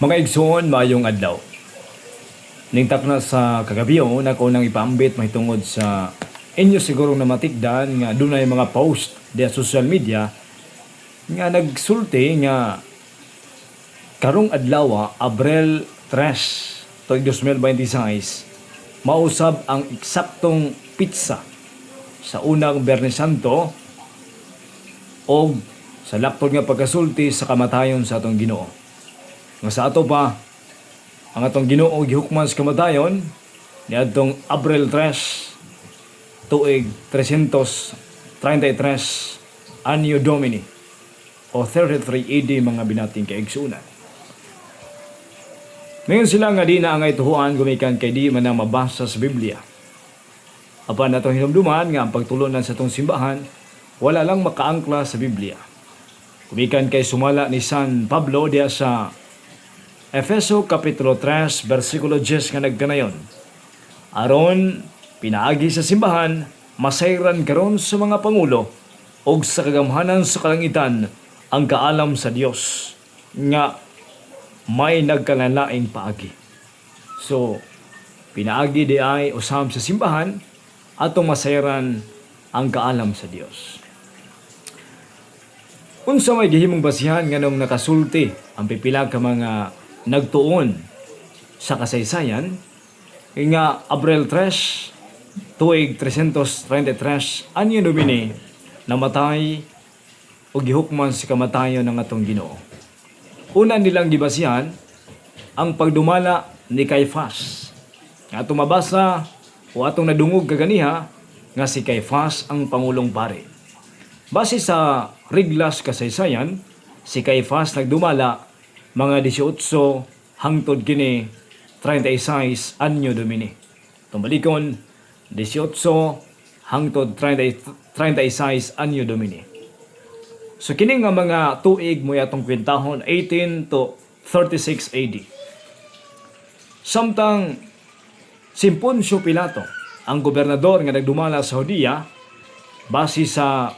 Mga igsoon, maayong adlaw. Ningtak na sa kagabi na ko nang ipaambit mahitungod sa inyo siguro na matikdan nga dunay mga post sa social media nga nagsulti nga karong adlaw Abril 3 tuig 2026 mausab ang eksaktong pizza sa unang Biyernes Santo o sa laktod nga pagkasulti sa kamatayon sa atong Ginoo. Nga sa ato pa, ang atong Ginoo gihukman sa kamatayon ni adtong Abril 3 tuig 333 Anno Domini o 33 AD mga binating kaigsunan. Ngayon sila nga di na angay tuhuan gumikan kay di man na mabasa sa Biblia. Apan atong hinumduman nga ang pagtulunan sa atong simbahan wala lang makaangkla sa Biblia. Gumikan kay sumala ni San Pablo diya sa Efeso Kapitulo 3, versikulo 10 nga nagkanayon. Aron, pinaagi sa simbahan, masayran karon sa mga pangulo o sa kagamhanan sa kalangitan ang kaalam sa Dios nga may nagkalalaing paagi. So, pinaagi di ay usam sa simbahan atong masayran ang kaalam sa Dios. Unsa may gihimong basihan nganong nakasulti ang pipila ka mga nagtuon sa kasaysayan nga Abril 3 tuig 333 Anno Domini namatay o gihukman sa kamatayon ng atong Ginoo. Una nilang gibasihan ang pagdumala ni Caifás. Nga atong mabasa o atong nadungog kaganiha nga si Caifás ang pangulong pare. Base sa reglas kasaysayan, si Caifás nagdumala mga 18 hangtod kini 36 Anno Domini. Tumbalikon 18 hangtod 36 Anno Domini. So kini nga mga tuig mo atong kwentahon 18 to 36 AD. Samtang si Poncio Pilato, ang gobernador nga nagdumala sa Judea, base sa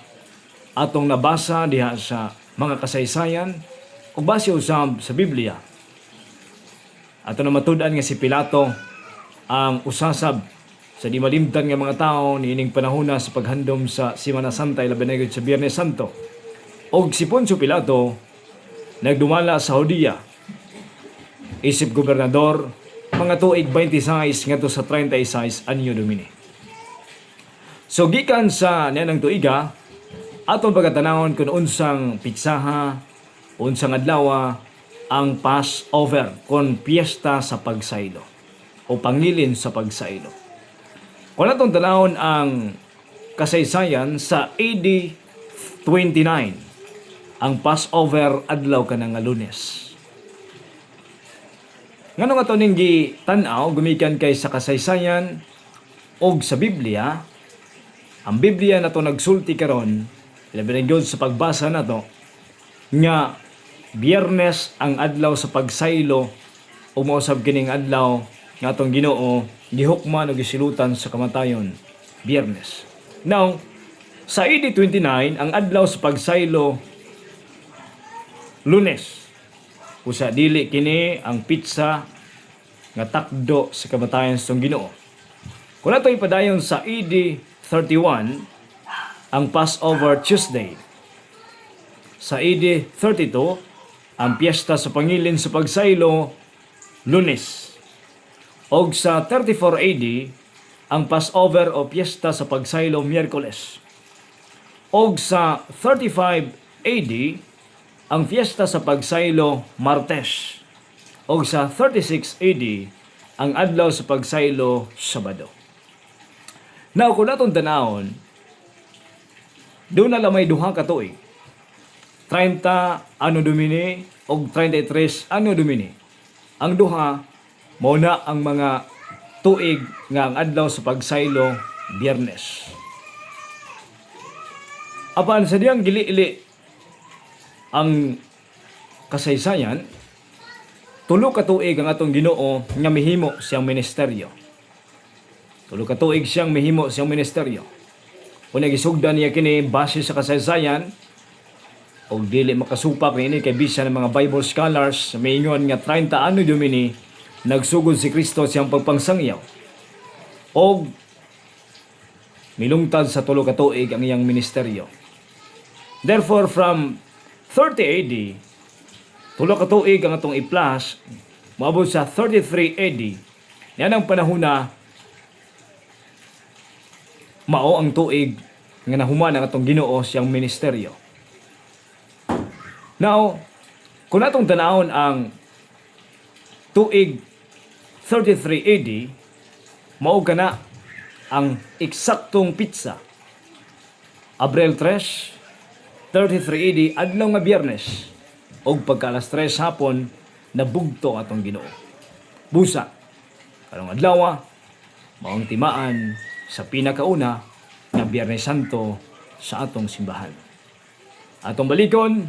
atong nabasa diha sa mga kasaysayan o base usab sa Biblia. Ato na matud-an nga si Pilato ang usasab sa di malimtan nga mga tao niining panahona sa paghandom sa Semana Santa labi na sa Biyernes Santo. Og si Poncio Pilato nagdumala sa Judea isip gobernador mga tuig 26 ngadto sa 36 Anno Domini. So gikan sa nianang tuiga aton pagkatanawon kung unsang pitsaha, unsang adlaw ang Passover kon piyesta sa pagsaylo o pangilin sa pagsaylo. Kung atong tanawon ang kasaysayan sa AD 29, ang Passover adlaw kanang Lunes. Ngano nga to ning tan-aw gumikan kay sa kasaysayan og sa Biblia. Ang Biblia nato nagsulti karon labi na sa pagbasa nato nga Biyernes ang adlaw sa pagsaylo o mausab kining adlaw nga atong Ginoo gihukman o gisilutan sa kamatayon Biyernes. Now, sa AD 29 ang adlaw sa pagsaylo Lunes. Usa dili kini ang pizza nga takdo sa kamatayon sa Ginoo. Kung nato ipadayon sa AD 31 ang Passover Tuesday. Sa AD 32, ang piyesta sa pangilin sa pagsaylo, Lunes. Og sa 34 AD, ang Passover o piyesta sa pagsaylo, Miyerkules. Og sa 35 AD, ang piyesta sa pagsaylo, Martes. Og sa 36 AD, ang adlaw sa pagsaylo, Sabado. Now, kung natong tanawon, doon na lang may duha ka tuig. 30 Anno Domini o 33 Anno Domini. Ang duha, mauna ang mga tuig nga ang adlaw sa pagsaylo, Biyernes. Apan sa diyang gili-ili ang kasaysayan, tulo ka tuig ang atong Ginoo nga mihimo siyang ministeryo. Tulo ka tuig siyang mihimo siyang ministeryo. Kung nagisugdan niya kini base sa kasaysayan o dili makasupak ini kay bisan ng mga Bible scholars maingon nga 30 ano Domini nagsugod si Kristo siyang pagpangsangyaw o milungtad sa tulo ka tuig ang iyang ministeryo. Therefore, from 30 AD, tulo ka tuig ang atong i-plus, maabot sa 33 AD, yan ang panahon na mao ang tuig nga nahuman ang atong Ginoo siyang ministeryo. Now, kung atong tanawon ang tuig 33 AD, mao kana ang eksaktong pitsa. Abril 3, 33 AD, adlaw nga Biyernes, og pagka alas 3 hapon, nabugto atong Ginoo. Busa, karong adlaw, maong timaan sa pinakauna nga Biyernes Santo sa atong simbahan. Atong balikon,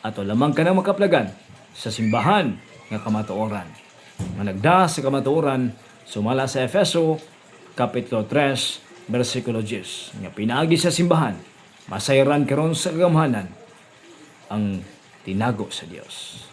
ato lamang ka na makaplagan sa simbahan nga kamatuoran. Managda sa kamatuoran, sumala sa Efeso, Kapitulo 3, versikulo 10, nga pinaagi sa simbahan, masayran karon sa kagamhanan ang tinago sa Dios.